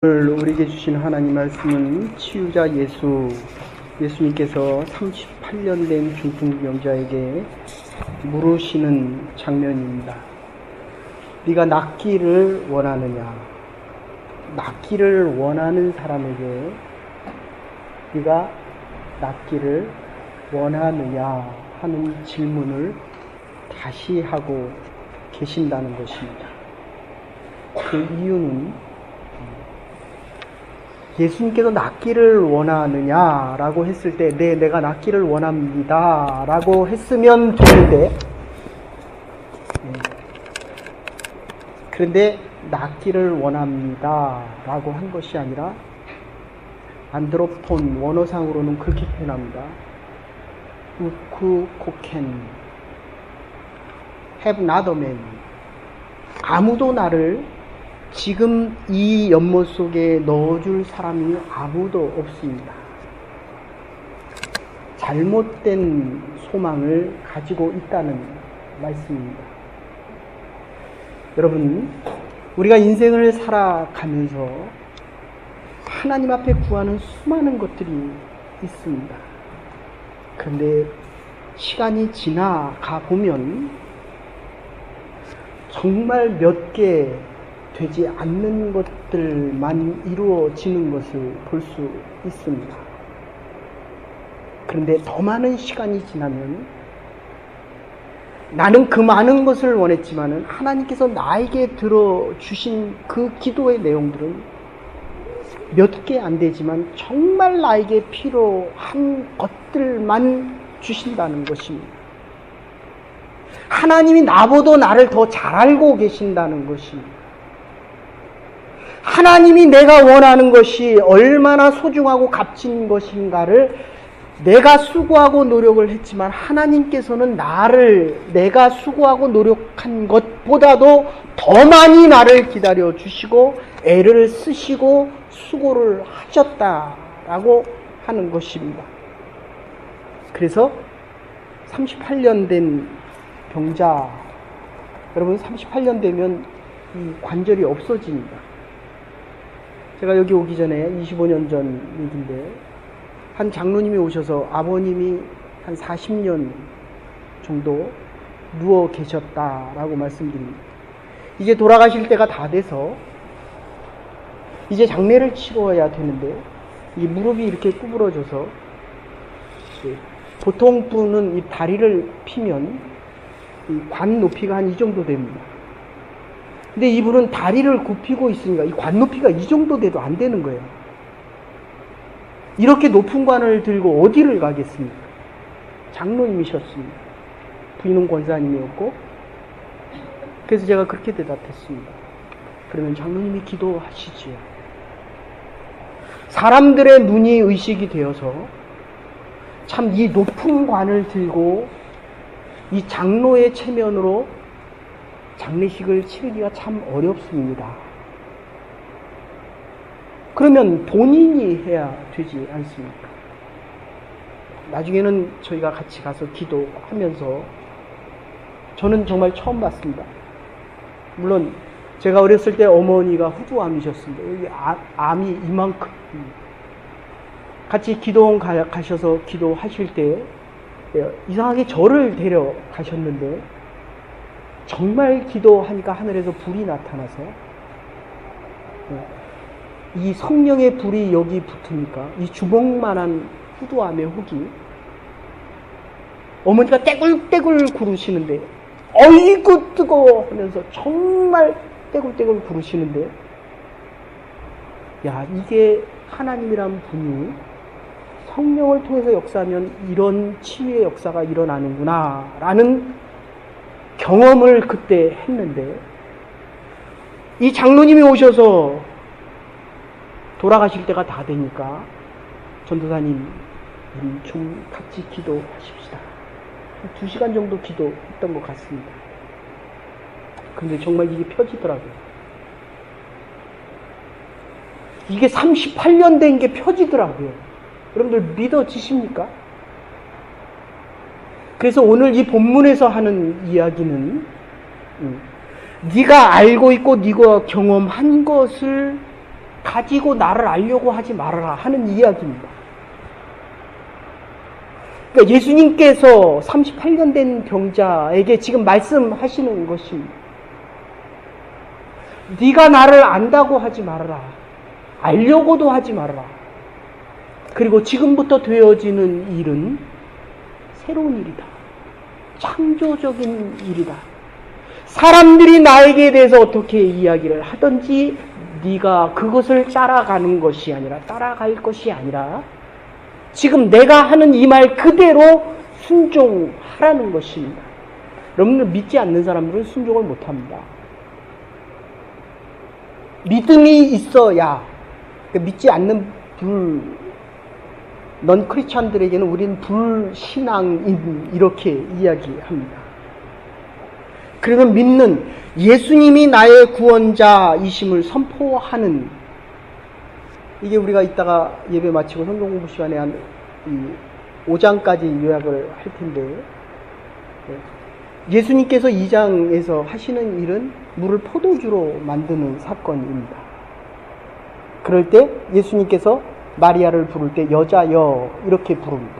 오늘 우리에게 주신 하나님 말씀은 치유자 예수님께서 38년 된 중풍병자에게 물으시는 장면입니다. 네가 낫기를 원하느냐? 낫기를 원하는 사람에게 네가 낫기를 원하느냐 하는 질문을 다시 하고 계신다는 것입니다. 그 이유는 예수님께서 낫기를 원하느냐라고 했을 때 네, 내가 낫기를 원합니다 라고 했으면 되는데, 그런데 낫기를 원합니다 라고 한 것이 아니라 안드로폰 원어상으로는 그렇게 표현합니다. 우쿠코켄 have not a man. 아무도 나를 지금 이 연못 속에 넣어줄 사람이 아무도 없습니다. 잘못된 소망을 가지고 있다는 말씀입니다. 여러분, 우리가 인생을 살아가면서 하나님 앞에 구하는 수많은 것들이 있습니다. 그런데 시간이 지나가 보면 정말 몇 개 되지 않는 것들만 이루어지는 것을 볼 수 있습니다. 그런데 더 많은 시간이 지나면 나는 그 많은 것을 원했지만은 하나님께서 나에게 들어주신 그 기도의 내용들은 몇 개 안 되지만 정말 나에게 필요한 것들만 주신다는 것입니다. 하나님이 나보다 나를 더 잘 알고 계신다는 것입니다. 하나님이 내가 원하는 것이 얼마나 소중하고 값진 것인가를 내가 수고하고 노력을 했지만 하나님께서는 내가 수고하고 노력한 것보다도 더 많이 나를 기다려 주시고 애를 쓰시고 수고를 하셨다라고 하는 것입니다. 그래서 38년 된 병자, 여러분 38년 되면 이 관절이 없어집니다. 제가 여기 오기 전에 25년 전 얘기인데, 한 장로님이 오셔서 아버님이 한 40년 정도 누워 계셨다라고 말씀드립니다. 이제 돌아가실 때가 다 돼서 이제 장례를 치러야 되는데 이 무릎이 이렇게 구부러져서, 보통 분은 이 다리를 피면 이 관 높이가 한 이 정도 됩니다. 근데 이분은 다리를 굽히고 있으니까 이 관 높이가 이 정도 돼도 안 되는 거예요. 이렇게 높은 관을 들고 어디를 가겠습니까? 장로님이셨습니다. 부인은 권사님이었고, 그래서 제가 그렇게 대답했습니다. 그러면 장로님이 기도하시지요. 사람들의 눈이 의식이 되어서 참 이 높은 관을 들고 이 장로의 체면으로 장례식을 치르기가 참 어렵습니다. 그러면 본인이 해야 되지 않습니까? 나중에는 저희가 같이 가서 기도하면서 저는 정말 처음 봤습니다. 물론 제가 어렸을 때 어머니가 후두암이셨습니다. 여기 암이 이만큼. 같이 기도원 가셔서 기도하실 때 이상하게 저를 데려가셨는데 정말 기도하니까 하늘에서 불이 나타나서 이 성령의 불이 여기 붙으니까 이 주먹만한 후두암의 혹이 어머니가 떼굴떼굴 구르시는데 어이구 뜨거워 하면서 정말 떼굴떼굴 구르시는데, 야, 이게 하나님이란 분이 성령을 통해서 역사하면 이런 치유의 역사가 일어나는구나 라는 경험을 그때 했는데, 이 장로님이 오셔서 돌아가실 때가 다 되니까 전도사님 좀 같이 기도하십시다. 2시간 정도 기도했던 것 같습니다. 근데 정말 이게 펴지더라고요. 이게 38년 된 게 펴지더라고요. 여러분들 믿어지십니까? 그래서 오늘 이 본문에서 하는 이야기는 네가 알고 있고 네가 경험한 것을 가지고 나를 알려고 하지 말아라 하는 이야기입니다. 그러니까 예수님께서 38년 된 병자에게 지금 말씀하시는 것입니다. 네가 나를 안다고 하지 말아라. 알려고도 하지 말아라. 그리고 지금부터 되어지는 일은 새로운 일이다. 창조적인 일이다. 사람들이 나에게 대해서 어떻게 이야기를 하든지 네가 그것을 따라가는 것이 아니라 따라갈 것이 아니라 지금 내가 하는 이 말 그대로 순종하라는 것입니다. 여러분들 믿지 않는 사람들은 순종을 못합니다. 믿음이 있어야 믿지 않는 넌 크리스찬들에게는 우린 불신앙인 이렇게 이야기합니다. 그러면 믿는 예수님이 나의 구원자이심을 선포하는 이게 우리가 이따가 예배 마치고 성경 공부 시간에 한 5장까지 요약을 할 텐데 예수님께서 2장에서 하시는 일은 물을 포도주로 만드는 사건입니다. 그럴 때 예수님께서 마리아를 부를 때 여자여 이렇게 부릅니다.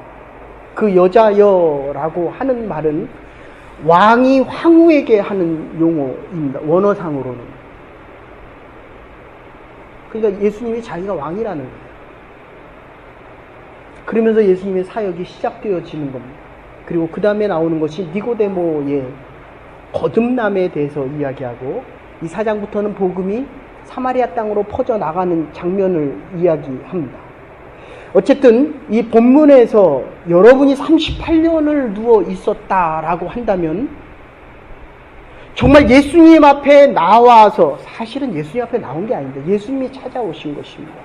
그 여자여라고 하는 말은 왕이 황후에게 하는 용어입니다. 원어상으로는. 그러니까 예수님이 자기가 왕이라는 거예요. 그러면서 예수님의 사역이 시작되어지는 겁니다. 그리고 그 다음에 나오는 것이 니고데모의 거듭남에 대해서 이야기하고 이 4장부터는 복음이 사마리아 땅으로 퍼져나가는 장면을 이야기합니다. 어쨌든 이 본문에서 여러분이 38년을 누워 있었다라고 한다면 정말 예수님 앞에 나와서 사실은 예수님 앞에 나온 게 아닌데 예수님이 찾아오신 것입니다.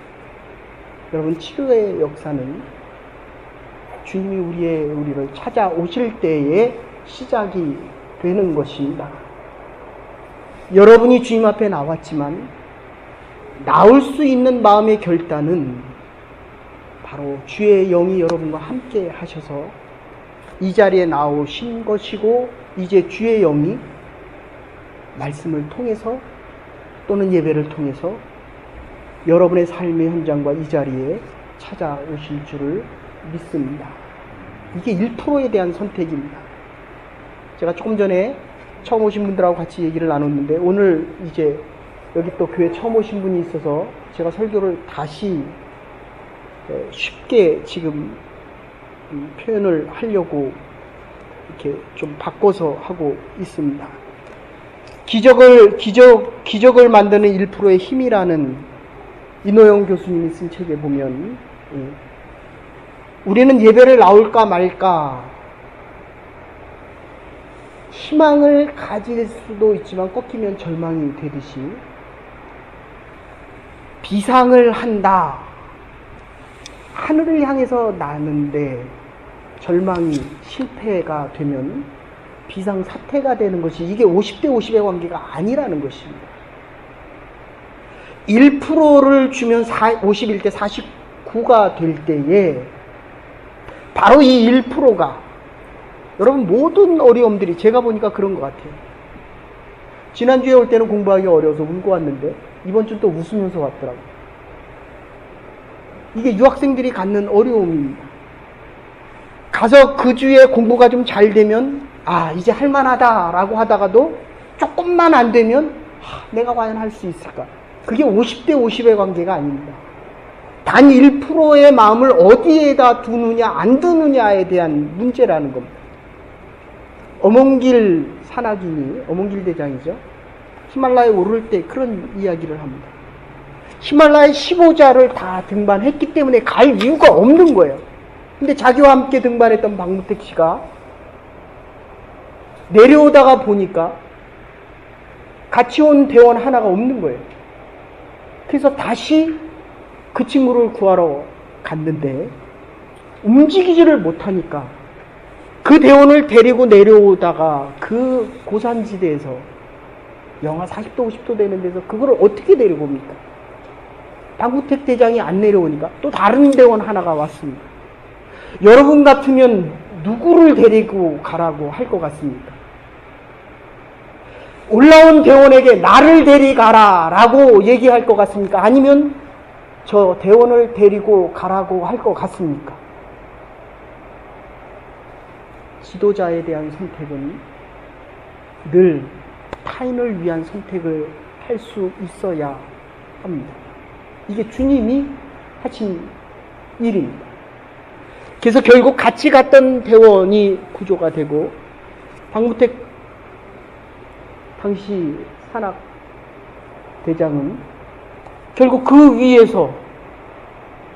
여러분 치료의 역사는 주님이 우리를 찾아오실 때에 시작이 되는 것입니다. 여러분이 주님 앞에 나왔지만 나올 수 있는 마음의 결단은 바로 주의 영이 여러분과 함께 하셔서 이 자리에 나오신 것이고 이제 주의 영이 말씀을 통해서 또는 예배를 통해서 여러분의 삶의 현장과 이 자리에 찾아오실 줄을 믿습니다. 이게 1%에 대한 선택입니다. 제가 조금 전에 처음 오신 분들하고 같이 얘기를 나눴는데 오늘 이제 여기 또 교회 처음 오신 분이 있어서 제가 설교를 다시 쉽게 지금 표현을 하려고 이렇게 좀 바꿔서 하고 있습니다. 기적을 만드는 1%의 힘이라는 이노영 교수님이 쓴 책에 보면 우리는 예배를 나올까 말까 희망을 가질 수도 있지만 꺾이면 절망이 되듯이 비상을 한다. 하늘을 향해서 나는데 절망이 실패가 되면 비상사태가 되는 것이 이게 50대 50의 관계가 아니라는 것입니다. 1%를 주면 51대 49가 될 때에 바로 이 1%가 여러분 모든 어려움들이 제가 보니까 그런 것 같아요. 지난주에 올 때는 공부하기 어려워서 울고 왔는데 이번 주는 또 웃으면서 왔더라고요. 이게 유학생들이 갖는 어려움입니다. 가서 그 주에 공부가 좀 잘 되면 이제 할만하다라고 하다가도 조금만 안 되면 내가 과연 할 수 있을까? 그게 50대 50의 관계가 아닙니다. 단 1%의 마음을 어디에다 두느냐 안 두느냐에 대한 문제라는 겁니다. 어몽길 산악인이 어몽길 대장이죠. 히말라야에 오를 때 그런 이야기를 합니다. 히말라야 15자를 다 등반했기 때문에 갈 이유가 없는 거예요. 근데 자기와 함께 등반했던 박무택 씨가 내려오다가 보니까 같이 온 대원 하나가 없는 거예요. 그래서 다시 그 친구를 구하러 갔는데 움직이지를 못하니까 그 대원을 데리고 내려오다가 그 고산지대에서 영하 40도 50도 되는 데서 그걸 어떻게 데리고 옵니까? 박무택 대장이 안 내려오니까 또 다른 대원 하나가 왔습니다. 여러분 같으면 누구를 데리고 가라고 할 것 같습니까? 올라온 대원에게 나를 데리가라 라고 얘기할 것 같습니까? 아니면 저 대원을 데리고 가라고 할 것 같습니까? 지도자에 대한 선택은 늘 타인을 위한 선택을 할 수 있어야 합니다. 이게 주님이 하신 일입니다. 그래서 결국 같이 갔던 대원이 구조가 되고 박무택 당시 산악 대장은 결국 그 위에서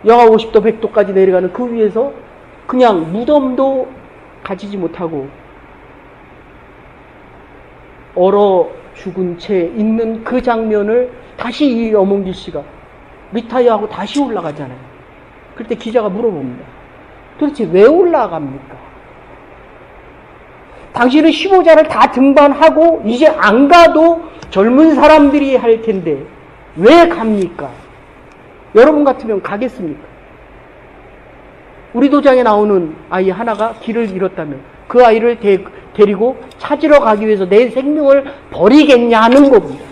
영하 50도 100도까지 내려가는 그 위에서 그냥 무덤도 가지지 못하고 얼어 죽은 채 있는 그 장면을 다시 이 엄홍길 씨가 리타이어하고 다시 올라가잖아요. 그때 기자가 물어봅니다. 도대체 왜 올라갑니까? 당신은 15자를 다 등반하고 이제 안 가도 젊은 사람들이 할 텐데 왜 갑니까? 여러분 같으면 가겠습니까? 우리 도장에 나오는 아이 하나가 길을 잃었다면 그 아이를 데리고 찾으러 가기 위해서 내 생명을 버리겠냐는 겁니다.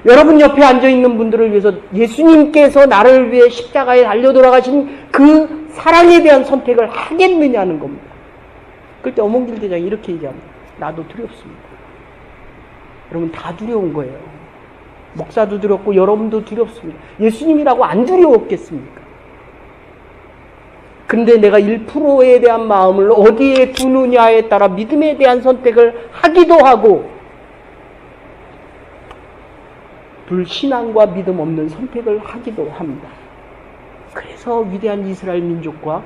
여러분 옆에 앉아있는 분들을 위해서 예수님께서 나를 위해 십자가에 달려 돌아가신 그 사랑에 대한 선택을 하겠느냐는 겁니다. 그때 엄홍길 대장이 이렇게 얘기합니다. 나도 두렵습니다. 여러분 다 두려운 거예요. 목사도 두렵고 여러분도 두렵습니다. 예수님이라고 안 두려웠겠습니까? 근데 내가 1%에 대한 마음을 어디에 두느냐에 따라 믿음에 대한 선택을 하기도 하고 불신앙과 믿음 없는 선택을 하기도 합니다. 그래서 위대한 이스라엘 민족과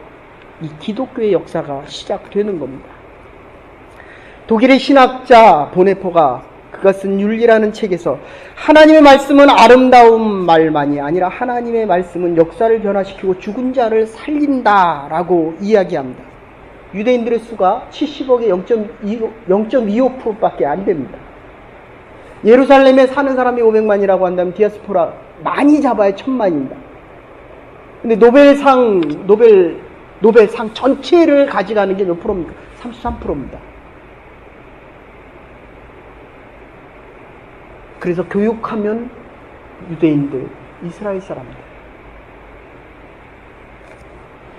이 기독교의 역사가 시작되는 겁니다. 독일의 신학자 보네포가 그가 쓴 윤리라는 책에서 하나님의 말씀은 아름다운 말만이 아니라 하나님의 말씀은 역사를 변화시키고 죽은 자를 살린다라고 이야기합니다. 유대인들의 수가 70억의 0.25%밖에 안 됩니다. 예루살렘에 사는 사람이 500만이라고 한다면 디아스포라 많이 잡아야 1000만입니다. 근데 노벨상 전체를 가져가는 게 몇 프로입니까? 33%입니다. 그래서 교육하면 유대인들, 이스라엘 사람들.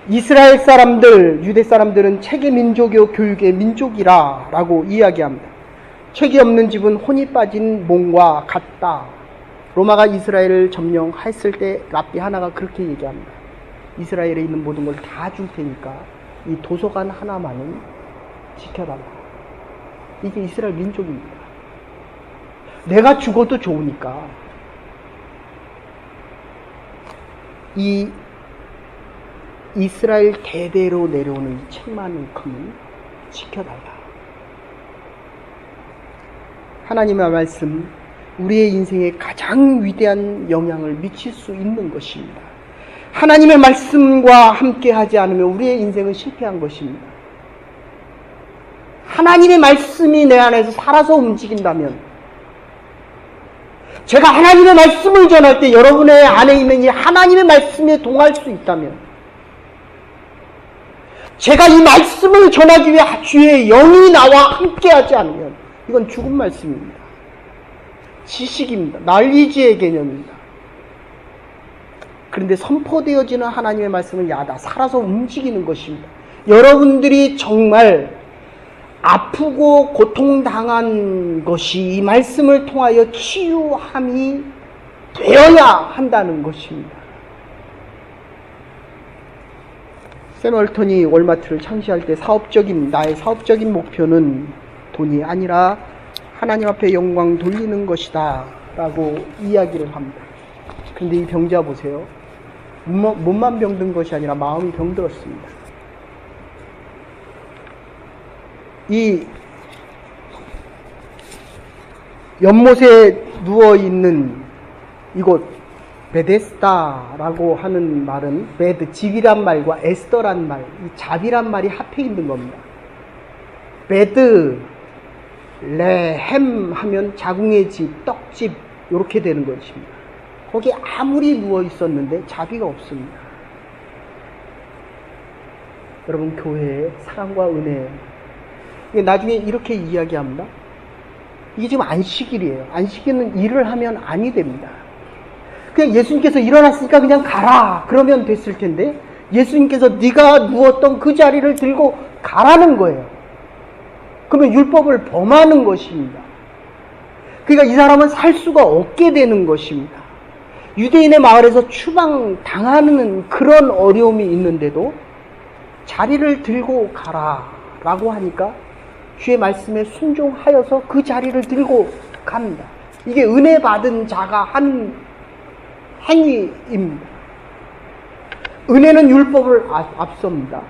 이스라엘 사람들, 유대 사람들은 책의 민족이요 교육의 민족이라고 이야기합니다. 책이 없는 집은 혼이 빠진 몽과 같다. 로마가 이스라엘을 점령했을 때 랍비 하나가 그렇게 얘기합니다. 이스라엘에 있는 모든 걸 다 줄 테니까 이 도서관 하나만은 지켜달라. 이게 이스라엘 민족입니다. 내가 죽어도 좋으니까 이 이스라엘 대대로 내려오는 이 책만큼은 지켜달라. 하나님의 말씀, 우리의 인생에 가장 위대한 영향을 미칠 수 있는 것입니다. 하나님의 말씀과 함께 하지 않으면 우리의 인생은 실패한 것입니다. 하나님의 말씀이 내 안에서 살아서 움직인다면, 제가 하나님의 말씀을 전할 때 여러분의 안에 있는 이 하나님의 말씀에 동할 수 있다면, 제가 이 말씀을 전하기 위해 주의 영이 나와 함께하지 않으면 이건 죽은 말씀입니다. 지식입니다. 난리지의 개념입니다. 그런데 선포되어지는 하나님의 말씀은 야다, 살아서 움직이는 것입니다. 여러분들이 정말 아프고 고통당한 것이 이 말씀을 통하여 치유함이 되어야 한다는 것입니다. 샘 월턴이 월마트를 창시할 때 나의 사업적인 목표는 돈이 아니라 하나님 앞에 영광 돌리는 것이다 라고 이야기를 합니다. 근데 이 병자 보세요. 몸만 병든 것이 아니라 마음이 병들었습니다. 이 연못에 누워있는 이곳 베데스다라고 하는 말은 베드, 집이란 말과 에스더란 말, 이 잡이란 말이 합해 있는 겁니다. 베드, 레햄 하면 자궁의 집, 떡집 이렇게 되는 것입니다. 거기 아무리 누워 있었는데 자비가 없습니다. 여러분, 교회의 사랑과 은혜, 나중에 이렇게 이야기합니다. 이게 지금 안식일이에요. 안식일은 일을 하면 아니 됩니다. 그냥 예수님께서 일어났으니까 그냥 가라 그러면 됐을 텐데 예수님께서 네가 누웠던 그 자리를 들고 가라는 거예요. 그러면 율법을 범하는 것입니다. 그러니까 이 사람은 살 수가 없게 되는 것입니다. 유대인의 마을에서 추방당하는 그런 어려움이 있는데도 자리를 들고 가라라고 하니까 주의 말씀에 순종하여서 그 자리를 들고 갑니다. 이게 은혜 받은 자가 하는 행위입니다. 은혜는 율법을 앞섭니다.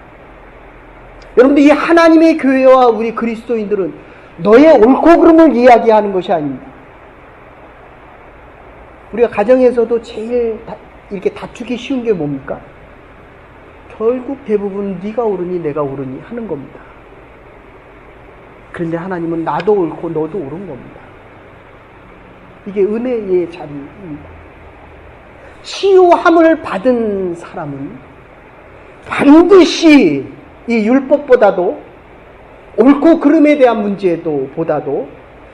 여러분들, 이 하나님의 교회와 우리 그리스도인들은 너의 옳고 그름을 이야기하는 것이 아닙니다. 우리가 가정에서도 제일 이렇게 다투기 쉬운 게 뭡니까? 결국 대부분 네가 옳으니 내가 옳으니 하는 겁니다. 그런데 하나님은 나도 옳고 너도 옳은 겁니다. 이게 은혜의 자리입니다. 치유함을 받은 사람은 반드시 이 율법보다도 옳고 그름에 대한 문제도 보다도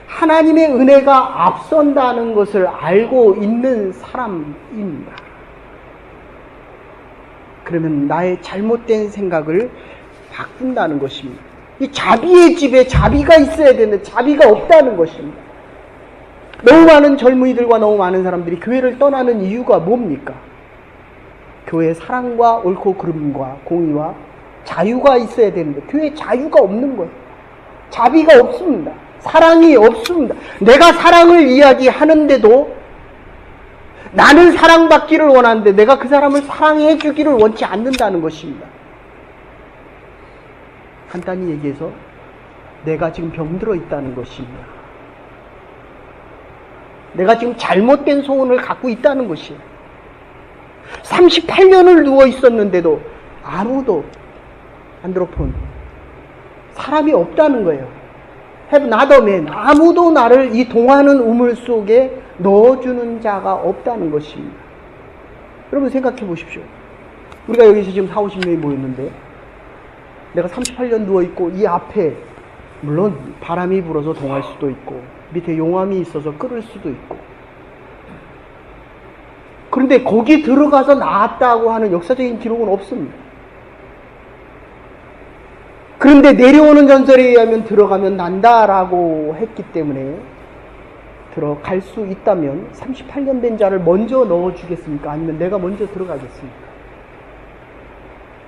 하나님의 은혜가 앞선다는 것을 알고 있는 사람입니다. 그러면 나의 잘못된 생각을 바꾼다는 것입니다. 이 자비의 집에 자비가 있어야 되는데 자비가 없다는 것입니다. 너무 많은 젊은이들과 너무 많은 사람들이 교회를 떠나는 이유가 뭡니까? 교회에 사랑과 옳고 그름과 공의와 자유가 있어야 되는데 교회에 자유가 없는 거예요. 자비가 없습니다. 사랑이 없습니다. 내가 사랑을 이야기하는데도 나는 사랑받기를 원하는데 내가 그 사람을 사랑해 주기를 원치 않는다는 것입니다. 간단히 얘기해서 내가 지금 병들어 있다는 것입니다. 내가 지금 잘못된 소원을 갖고 있다는 것이에요. 38년을 누워 있었는데도 아무도 안드로폰 사람이 없다는 거예요. Have not a man. 아무도 나를 이 동하는 우물 속에 넣어주는 자가 없다는 것입니다. 여러분 생각해 보십시오. 우리가 여기서 지금 40-50명이 모였는데 내가 38년 누워있고 이 앞에 물론 바람이 불어서 동할 수도 있고 밑에 용암이 있어서 끓을 수도 있고 그런데 거기 들어가서 나았다고 하는 역사적인 기록은 없습니다. 그런데 내려오는 전설에 의하면 들어가면 난다라고 했기 때문에 들어갈 수 있다면 38년 된 자를 먼저 넣어주겠습니까? 아니면 내가 먼저 들어가겠습니까?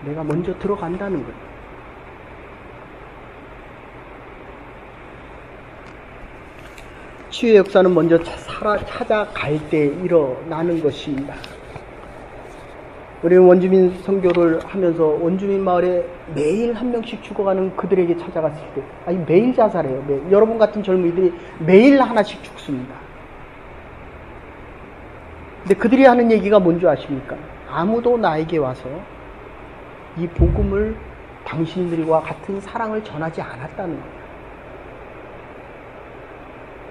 내가 먼저 들어간다는 거예요. 치유의 역사는 먼저 찾아갈 때 일어나는 것입니다. 우리는 원주민 선교를 하면서 원주민 마을에 매일 한 명씩 죽어가는 그들에게 찾아갔을 때, 아니 매일 자살해요. 매일. 여러분 같은 젊은이들이 매일 하나씩 죽습니다. 근데 그들이 하는 얘기가 뭔지 아십니까? 아무도 나에게 와서 이 복음을 당신들과 같은 사랑을 전하지 않았다는 거예요.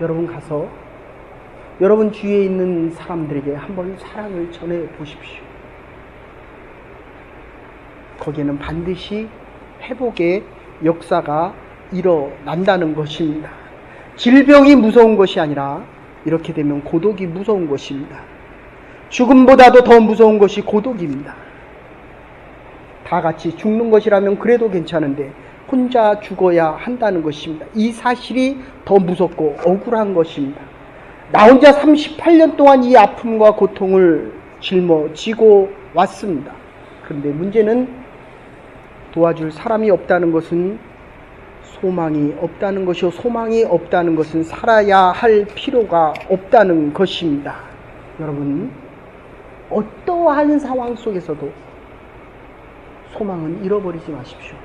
여러분 가서 여러분 주위에 있는 사람들에게 한번 사랑을 전해 보십시오. 거기에는 반드시 회복의 역사가 일어난다는 것입니다. 질병이 무서운 것이 아니라 이렇게 되면 고독이 무서운 것입니다. 죽음보다도 더 무서운 것이 고독입니다. 다 같이 죽는 것이라면 그래도 괜찮은데 혼자 죽어야 한다는 것입니다. 이 사실이 더 무섭고 억울한 것입니다. 나 혼자 38년 동안 이 아픔과 고통을 짊어지고 왔습니다. 그런데 문제는 도와줄 사람이 없다는 것은 소망이 없다는 것이요, 소망이 없다는 것은 살아야 할 필요가 없다는 것입니다. 여러분, 어떠한 상황 속에서도 소망은 잃어버리지 마십시오.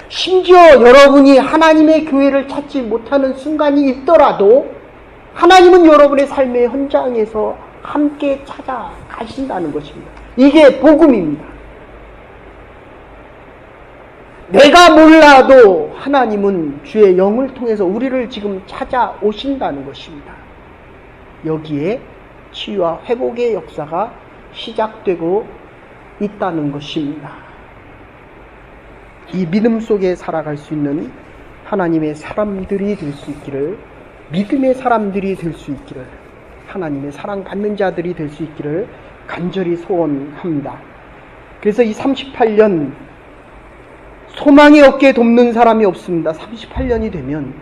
심지어 여러분이 하나님의 교회를 찾지 못하는 순간이 있더라도 하나님은 여러분의 삶의 현장에서 함께 찾아가신다는 것입니다. 이게 복음입니다. 내가 몰라도 하나님은 주의 영을 통해서 우리를 지금 찾아오신다는 것입니다. 여기에 치유와 회복의 역사가 시작되고 있다는 것입니다. 이 믿음 속에 살아갈 수 있는 하나님의 사람들이 될 수 있기를, 믿음의 사람들이 될 수 있기를 하나님의 사랑받는 자들이 될 수 있기를 간절히 소원합니다. 그래서 이 38년 소망이 없게 돕는 사람이 없습니다. 38년이 되면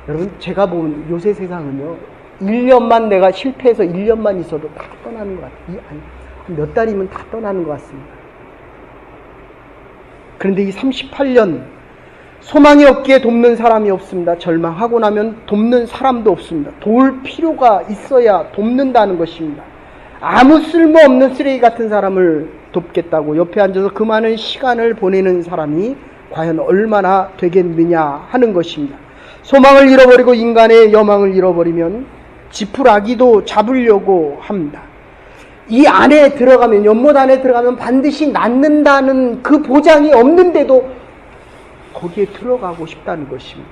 여러분 제가 본 요새 세상은요 1년만 내가 실패해서 1년만 있어도 다 떠나는 것 같아요. 몇 달이면 다 떠나는 것 같습니다. 그런데 이 38년 소망이 없기에 돕는 사람이 없습니다. 절망하고 나면 돕는 사람도 없습니다. 도울 필요가 있어야 돕는다는 것입니다. 아무 쓸모없는 쓰레기 같은 사람을 돕겠다고 옆에 앉아서 그 많은 시간을 보내는 사람이 과연 얼마나 되겠느냐 하는 것입니다. 소망을 잃어버리고 인간의 여망을 잃어버리면 지푸라기도 잡으려고 합니다. 이 안에 들어가면, 연못 안에 들어가면 반드시 낫는다는 그 보장이 없는데도 거기에 들어가고 싶다는 것입니다.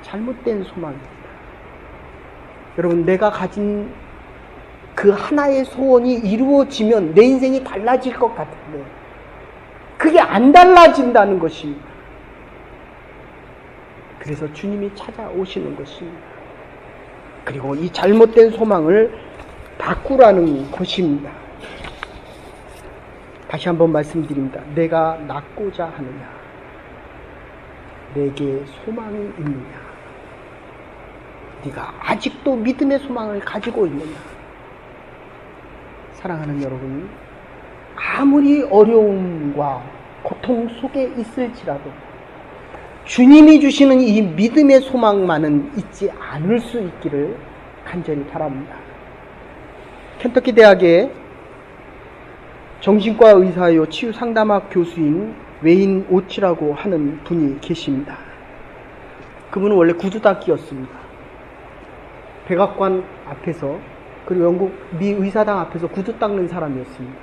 잘못된 소망입니다. 여러분, 내가 가진 그 하나의 소원이 이루어지면 내 인생이 달라질 것 같은데 그게 안 달라진다는 것입니다. 그래서 주님이 찾아오시는 것입니다. 그리고 이 잘못된 소망을 바꾸라는 것입니다. 다시 한번 말씀드립니다. 내가 낫고자 하느냐? 내게 소망이 있느냐? 네가 아직도 믿음의 소망을 가지고 있느냐? 사랑하는 여러분, 아무리 어려움과 고통 속에 있을지라도 주님이 주시는 이 믿음의 소망만은 잊지 않을 수 있기를 간절히 바랍니다. 켄터키 대학의 정신과 의사요 치유 상담학 교수인 웨인 오치라고 하는 분이 계십니다. 그분은 원래 구두 닦기였습니다. 백악관 앞에서 그리고 영국 미 의사당 앞에서 구두 닦는 사람이었습니다.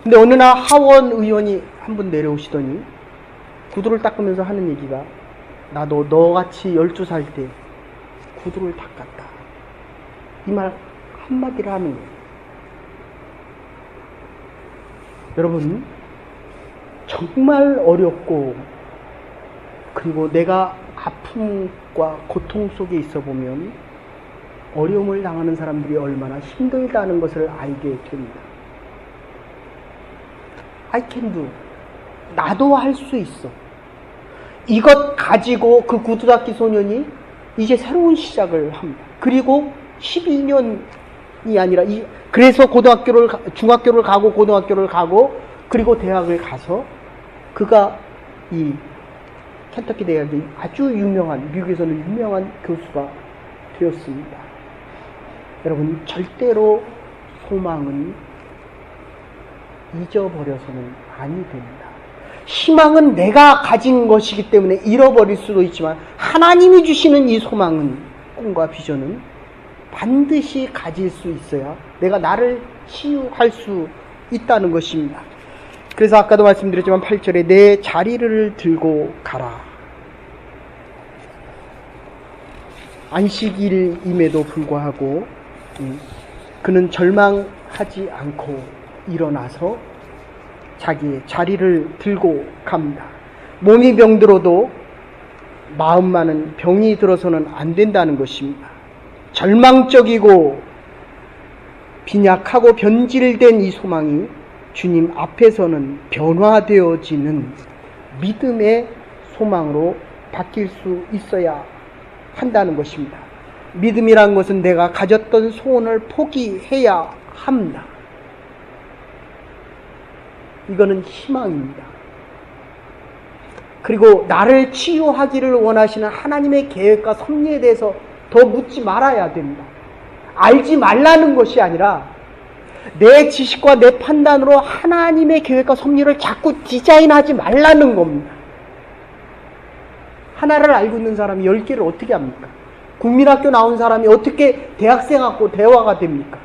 근데 어느 날 하원 의원이 한 분 내려오시더니 구두를 닦으면서 하는 얘기가 나도 너같이 12살 때 구두를 닦았다. 이 말 한마디를 하는 거예요. 여러분, 정말 어렵고 그리고 내가 아픔과 고통 속에 있어 보면 어려움을 당하는 사람들이 얼마나 힘들다는 것을 알게 됩니다. I can do. 나도 할 수 있어. 이것 가지고 그 구두닦이 소년이 이제 새로운 시작을 합니다. 그리고 12년이 아니라 그래서 중학교를 가고 고등학교를 가고 그리고 대학을 가서 그가 이 켄터키 대학의 아주 유명한, 미국에서는 유명한 교수가 되었습니다. 여러분, 절대로 소망은 잊어버려서는 아니 됩니다. 희망은 내가 가진 것이기 때문에 잃어버릴 수도 있지만 하나님이 주시는 이 소망은, 꿈과 비전은 반드시 가질 수 있어야 내가 나를 치유할 수 있다는 것입니다. 그래서 아까도 말씀드렸지만 8절에 내 자리를 들고 가라. 안식일임에도 불구하고 그는 절망하지 않고 일어나서 자기의 자리를 들고 갑니다. 몸이 병들어도 마음만은 병이 들어서는 안 된다는 것입니다. 절망적이고 빈약하고 변질된 이 소망이 주님 앞에서는 변화되어지는 믿음의 소망으로 바뀔 수 있어야 한다는 것입니다. 믿음이란 것은 내가 가졌던 소원을 포기해야 합니다. 이거는 희망입니다. 그리고 나를 치유하기를 원하시는 하나님의 계획과 섭리에 대해서 더 묻지 말아야 됩니다. 알지 말라는 것이 아니라 내 지식과 내 판단으로 하나님의 계획과 섭리를 자꾸 디자인하지 말라는 겁니다. 하나를 알고 있는 사람이 10개를 어떻게 합니까? 국민학교 나온 사람이 어떻게 대학생하고 대화가 됩니까?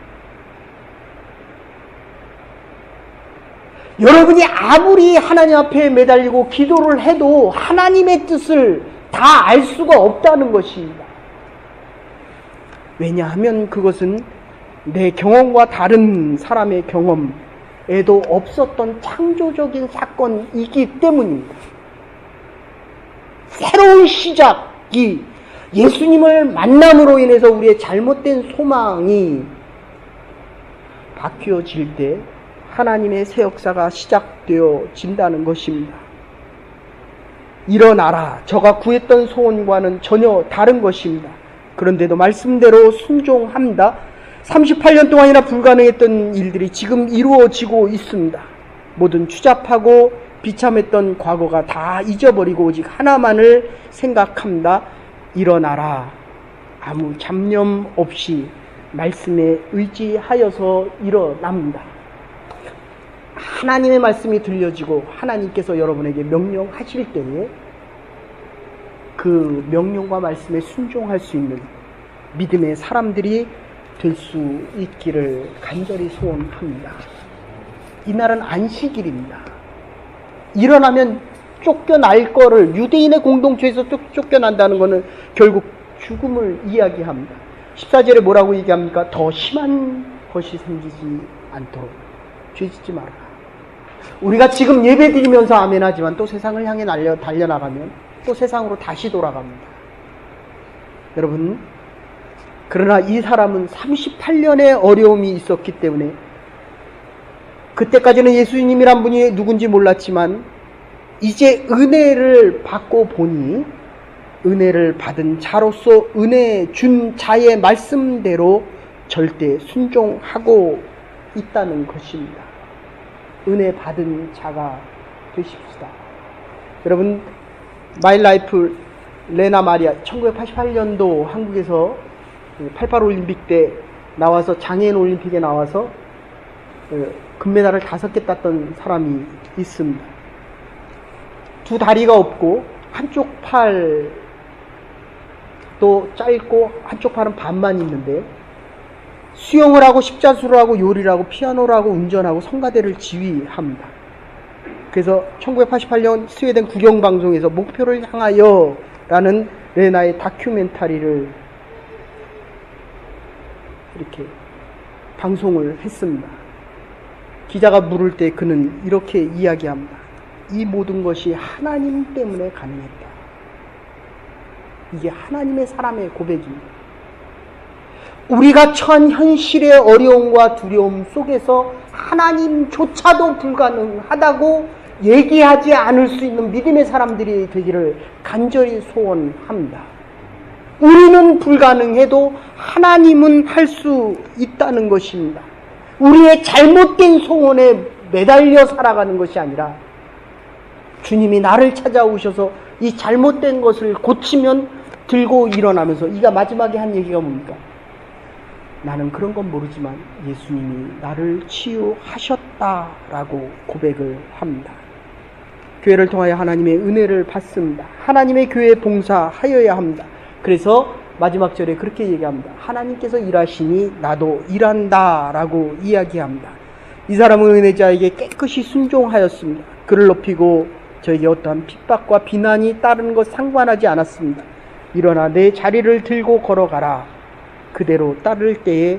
여러분이 아무리 하나님 앞에 매달리고 기도를 해도 하나님의 뜻을 다 알 수가 없다는 것입니다. 왜냐하면 그것은 내 경험과 다른 사람의 경험에도 없었던 창조적인 사건이기 때문입니다. 새로운 시작이 예수님을 만남으로 인해서 우리의 잘못된 소망이 바뀌어질 때 하나님의 새 역사가 시작되어진다는 것입니다. 일어나라. 저가 구했던 소원과는 전혀 다른 것입니다. 그런데도 말씀대로 순종합니다. 38년 동안이나 불가능했던 일들이 지금 이루어지고 있습니다. 모든 추잡하고 비참했던 과거가 다 잊어버리고 오직 하나만을 생각합니다. 일어나라. 아무 잡념 없이 말씀에 의지하여서 일어납니다. 하나님의 말씀이 들려지고 하나님께서 여러분에게 명령하실 때에 그 명령과 말씀에 순종할 수 있는 믿음의 사람들이 될 수 있기를 간절히 소원합니다. 이날은 안식일입니다. 일어나면 쫓겨날 거를, 유대인의 공동체에서 쫓겨난다는 것은 결국 죽음을 이야기합니다. 14절에 뭐라고 얘기합니까? 더 심한 것이 생기지 않도록 죄짓지 마라. 우리가 지금 예배 드리면서 아멘하지만 또 세상을 향해 달려나가면 또 세상으로 다시 돌아갑니다. 여러분, 그러나 이 사람은 38년의 어려움이 있었기 때문에 그때까지는 예수님이란 분이 누군지 몰랐지만 이제 은혜를 받고 보니 은혜를 받은 자로서 은혜 준 자의 말씀대로 절대 순종하고 있다는 것입니다. 은혜 받은 자가 되십시다. 여러분, 마이 라이프 레나 마리아 1988년도 한국에서 88 올림픽 때 나와서 장애인 올림픽에 나와서 금메달을 5개 땄던 사람이 있습니다. 두 다리가 없고 한쪽 팔도 짧고 한쪽 팔은 반만 있는데 수영을 하고 십자수를 하고 요리를 하고 피아노를 하고 운전하고 성가대를 지휘합니다. 그래서 1988년 스웨덴 국영방송에서 목표를 향하여 라는 레나의 다큐멘터리를 이렇게 방송을 했습니다. 기자가 물을 때 그는 이렇게 이야기합니다. 이 모든 것이 하나님 때문에 가능했다. 이게 하나님의 사람의 고백입니다. 우리가 처한 현실의 어려움과 두려움 속에서 하나님조차도 불가능하다고 얘기하지 않을 수 있는 믿음의 사람들이 되기를 간절히 소원합니다. 우리는 불가능해도 하나님은 할 수 있다는 것입니다. 우리의 잘못된 소원에 매달려 살아가는 것이 아니라 주님이 나를 찾아오셔서 이 잘못된 것을 고치면 들고 일어나면서 이가 마지막에 한 얘기가 뭡니까? 나는 그런 건 모르지만 예수님이 나를 치유하셨다라고 고백을 합니다. 교회를 통하여 하나님의 은혜를 받습니다. 하나님의 교회에 봉사하여야 합니다. 그래서 마지막 절에 그렇게 얘기합니다. 하나님께서 일하시니 나도 일한다 라고 이야기합니다. 이 사람은 은혜자에게 깨끗이 순종하였습니다. 그를 높이고 저에게 어떠한 핍박과 비난이 따르는 것 상관하지 않았습니다. 일어나 내 자리를 들고 걸어가라. 그대로 따를 때에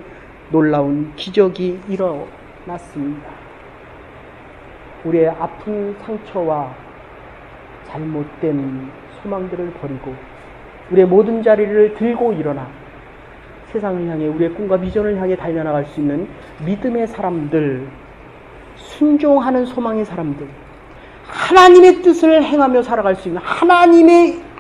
놀라운 기적이 일어났습니다. 우리의 아픈 상처와 잘못된 소망들을 버리고 우리의 모든 자리를 들고 일어나 세상을 향해 우리의 꿈과 비전을 향해 달려나갈 수 있는 믿음의 사람들, 순종하는 소망의 사람들, 하나님의 뜻을 행하며 살아갈 수 있는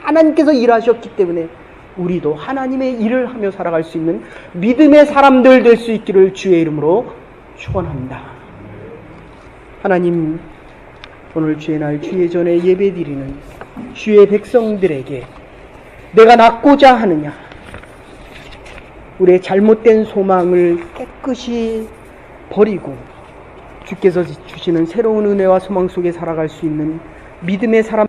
하나님께서 일하셨기 때문에 우리도 하나님의 일을 하며 살아갈 수 있는 믿음의 사람들 될 수 있기를 주의 이름으로 축원합니다. 하나님, 오늘 주의 날 주의 전에 예배드리는 주의 백성들에게 내가 낳고자 하느냐, 우리의 잘못된 소망을 깨끗이 버리고 주께서 주시는 새로운 은혜와 소망 속에 살아갈 수 있는 믿음의 사람